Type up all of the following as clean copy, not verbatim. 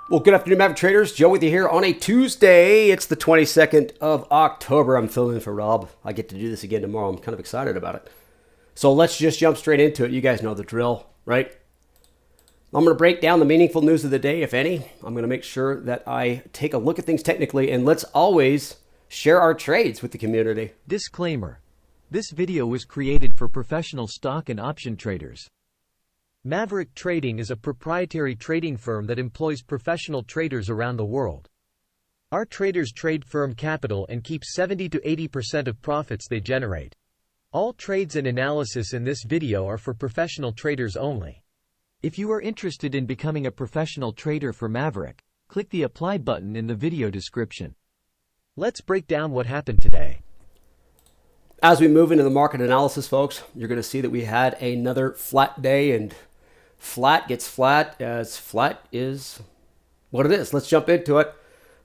Well, good afternoon, Maverick traders. Joe with you here on a Tuesday. It's the 22nd of October. I'm filling in for Rob. I get to do this again tomorrow. I'm kind of excited about it. So let's just jump straight into it. You guys know the drill, right? I'm going to break down the meaningful news of the day, if any. I'm going to make sure that I take a look at things technically, and let's always share our trades with the community. Disclaimer. This video was created for professional stock and option traders. Maverick Trading is a proprietary trading firm that employs professional traders around the world. Our traders trade firm capital and keep 70 to 80% of profits they generate. All trades and analysis in this video are for professional traders only. If you are interested in becoming a professional trader for Maverick, click the apply button in the video description. Let's break down what happened today. As we move into the market analysis, folks, you're going to see that we had another flat day, and flat gets flat as flat is what it is. Let's jump into it.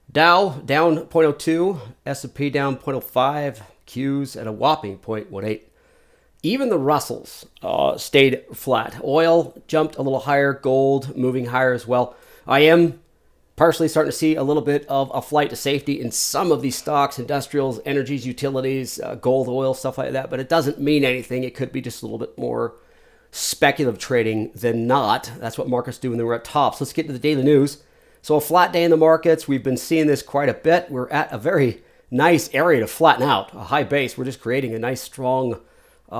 Dow down 0.02, S&P down 0.05, Qs at a whopping 0.18. Even the Russells stayed flat. Oil jumped a little higher, gold moving higher as well. I am partially starting to see a little bit of a flight to safety in some of these stocks, industrials, energies, utilities, gold, oil, stuff like that, but it doesn't mean anything. It could be just a little bit more speculative trading than not. That's what markets do when they're at tops. Let's get to the daily news. So a flat day in the markets. We've been seeing this quite a bit. We're at a very nice area to flatten out, a high base. We're just creating a nice strong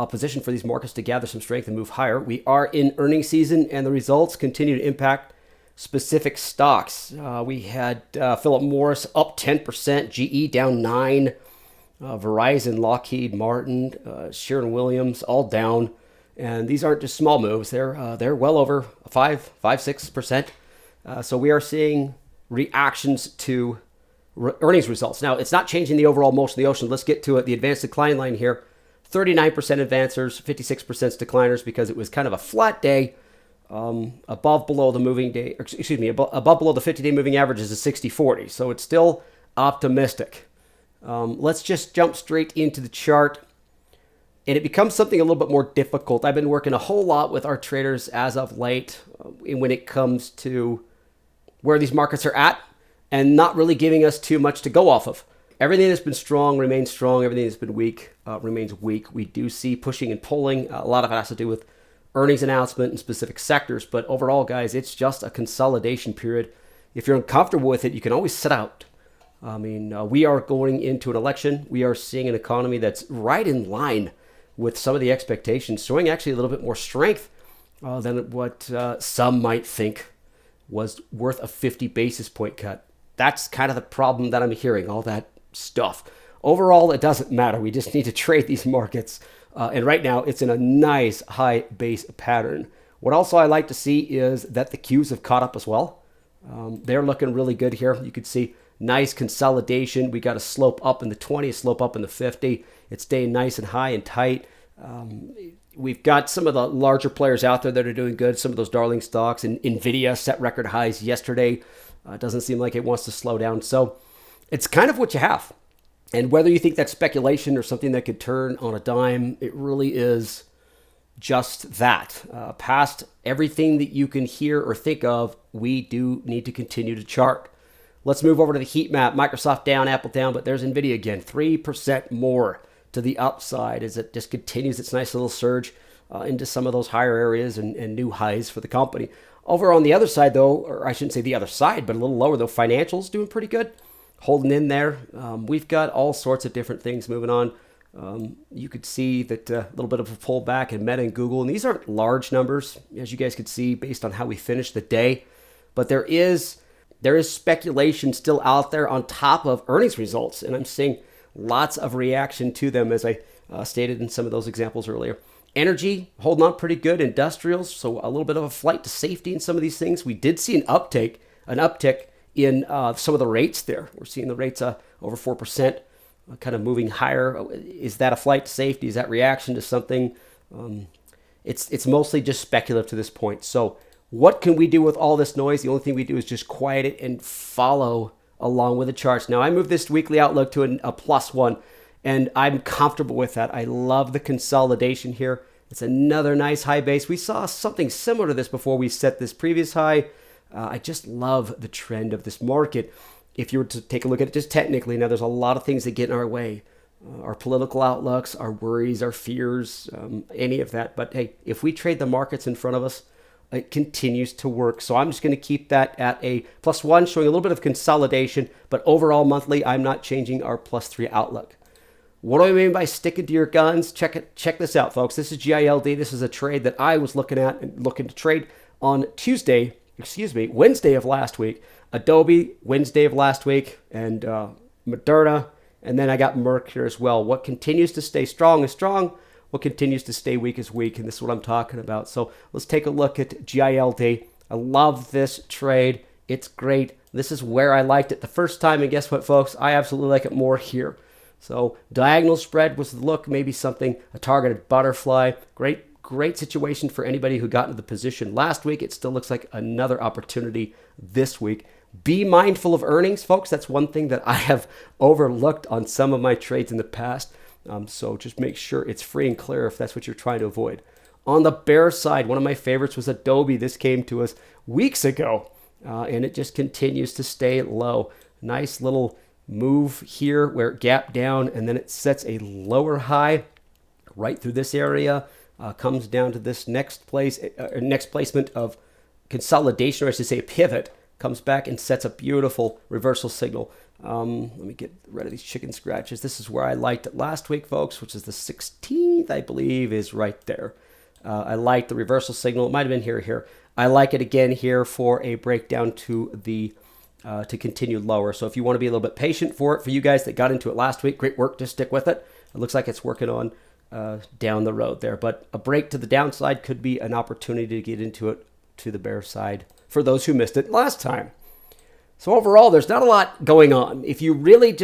position for these markets to gather some strength and move higher. We are in earnings season, and the results continue to impact specific stocks. We had Philip Morris up 10%, GE down 9%, Verizon, Lockheed Martin, Sherwin-Williams all down. And these aren't just small moves. They're well over 6%. So we are seeing reactions to earnings results. Now, it's not changing the overall motion of the ocean. Let's get to it. The advanced decline line here, 39% advancers, 56% decliners, because it was kind of a flat day. Above below the moving day, above below the 50-day moving average is a 60-40. So it's still optimistic. Let's just jump straight into the chart. And it becomes something a little bit more difficult. I've been working a whole lot with our traders as of late when it comes to where these markets are at and not really giving us too much to go off of. Everything that's been strong remains strong. Everything that's been weak remains weak. We do see pushing and pulling. A lot of it has to do with earnings announcement in specific sectors. But overall, guys, it's just a consolidation period. If you're uncomfortable with it, you can always sit out. I mean, we are going into an election. We are seeing an economy that's right in line with some of the expectations, showing actually a little bit more strength than what some might think was worth a 50 basis point cut. That's kind of the problem that I'm hearing, all that stuff. Overall, it doesn't matter. We just need to trade these markets. And right now, it's in a nice high base pattern. What also I like to see is that the Qs have caught up as well. They're looking really good here. You can see nice consolidation. We got a slope up in the 20, a slope up in the 50. It's staying nice and high and tight. We've got some of the larger players out there that are doing good. Some of those darling stocks. And NVIDIA set record highs yesterday. Doesn't seem like it wants to slow down. So it's kind of what you have. And whether you think that's speculation or something that could turn on a dime, it really is just that. Past everything that you can hear or think of, we do need to continue to chart. Let's move over to the heat map. Microsoft down, Apple down, but there's NVIDIA again. 3% more to the upside as it just continues its nice little surge into some of those higher areas and new highs for the company. Over on the other side, though, or I shouldn't say the other side, but a little lower, though, financials doing pretty good. Holding in there. We've got all sorts of different things moving on. You could see that a little bit of a pullback in Meta and Google, and these aren't large numbers, as you guys could see, based on how we finished the day. But there is speculation still out there on top of earnings results, and I'm seeing lots of reaction to them, as I stated in some of those examples earlier. Energy holding on pretty good. Industrials, so a little bit of a flight to safety in some of these things. We did see an uptick in some of the rates there. We're seeing the rates over 4%, kind of moving higher. Is that a flight to safety? Is that reaction to something? It's mostly just speculative to this point. So what can we do with all this noise? The only thing we do is just quiet it and follow along with the charts. Now, I moved this weekly outlook to a +1, and I'm comfortable with that. I love the consolidation here. It's another nice high base. We saw something similar to this before we set this previous high. I just love the trend of this market. If you were to take a look at it just technically, now there's a lot of things that get in our way. Our political outlooks, our worries, our fears, any of that. But hey, if we trade the markets in front of us, it continues to work. So I'm just going to keep that at a +1, showing a little bit of consolidation. But overall monthly, I'm not changing our +3 outlook. What do I mean by sticking to your guns? Check this out, folks. This is GILD. This is a trade that I was looking at and looking to trade on Wednesday of last week. Adobe, Wednesday of last week, and Moderna. And then I got Merck here as well. What continues to stay strong is strong. What continues to stay weak is weak. And this is what I'm talking about. So let's take a look at GILD. I love this trade. It's great. This is where I liked it the first time. And guess what, folks? I absolutely like it more here. So diagonal spread was the look, maybe something, a targeted butterfly. Great situation for anybody who got into the position last week. It still looks like another opportunity this week. Be mindful of earnings, folks. That's one thing that I have overlooked on some of my trades in the past. So just make sure it's free and clear if that's what you're trying to avoid. On the bear side, one of my favorites was Adobe. This came to us weeks ago, and it just continues to stay low. Nice little move here where it gapped down, and then it sets a lower high right through this area, comes down to this next placement of consolidation, or I should say pivot, comes back and sets a beautiful reversal signal. Let me get rid of these chicken scratches. This is where I liked it last week, folks, which is the 16th, I believe, is right there. I like the reversal signal. It might have been here. I like it again here for a breakdown to the to continue lower. So if you want to be a little bit patient for you guys that got into it last week, great work. Just stick with it. It looks like it's working on down the road there. But a break to the downside could be an opportunity to get into it to the bear side for those who missed it last time. So overall, there's not a lot going on. If you really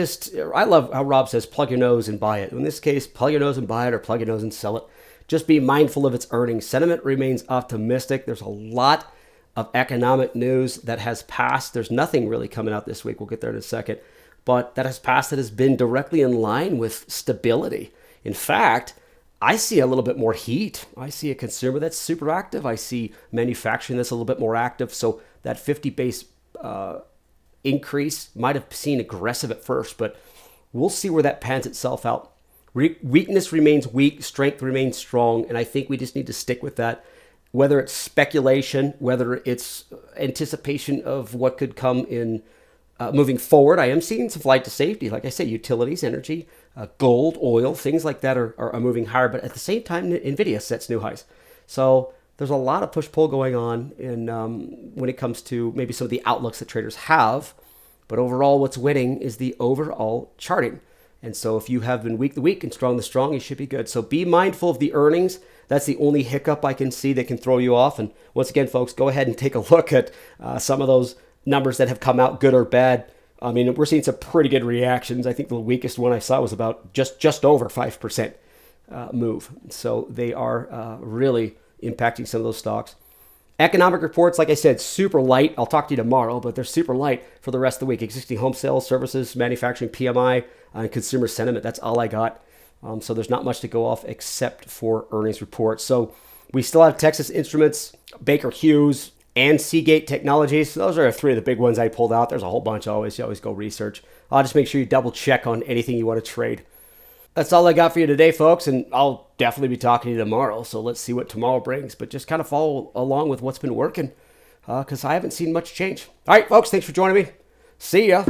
I love how Rob says, plug your nose and buy it. In this case, plug your nose and buy it, or plug your nose and sell it. Just be mindful of its earnings. Sentiment remains optimistic. There's a lot of economic news that has passed. There's nothing really coming out this week. We'll get there in a second. But that has passed that has been directly in line with stability. In fact, I see a little bit more heat. I see a consumer that's super active. I see manufacturing that's a little bit more active. So that 50 base increase might have seemed aggressive at first, but we'll see where that pans itself out. Weakness remains weak. Strength remains strong. And I think we just need to stick with that. Whether it's speculation, whether it's anticipation of what could come in moving forward, I am seeing some flight to safety. Like I say, utilities, energy, gold, oil, things like that are moving higher. But at the same time, NVIDIA sets new highs. So there's a lot of push-pull going on in when it comes to maybe some of the outlooks that traders have. But overall, what's winning is the overall charting. And so if you have been weak the weak and strong the strong, you should be good. So be mindful of the earnings. That's the only hiccup I can see that can throw you off. And once again, folks, go ahead and take a look at some of those numbers that have come out, good or bad. I mean, we're seeing some pretty good reactions. I think the weakest one I saw was about just over 5% move. So they are really impacting some of those stocks. Economic reports, like I said, super light. I'll talk to you tomorrow, but they're super light for the rest of the week. Existing home sales, services, manufacturing, PMI, and consumer sentiment. That's all I got. So there's not much to go off except for earnings reports. So we still have Texas Instruments, Baker Hughes, and Seagate Technologies. Those are three of the big ones I pulled out. There's a whole bunch always. You always go research. I'll just make sure you double check on anything you want to trade. That's all I got for you today, folks, and I'll definitely be talking to you tomorrow, so let's see what tomorrow brings. But just kind of follow along with what's been working, because I haven't seen much change. All right, folks, thanks for joining me. See ya.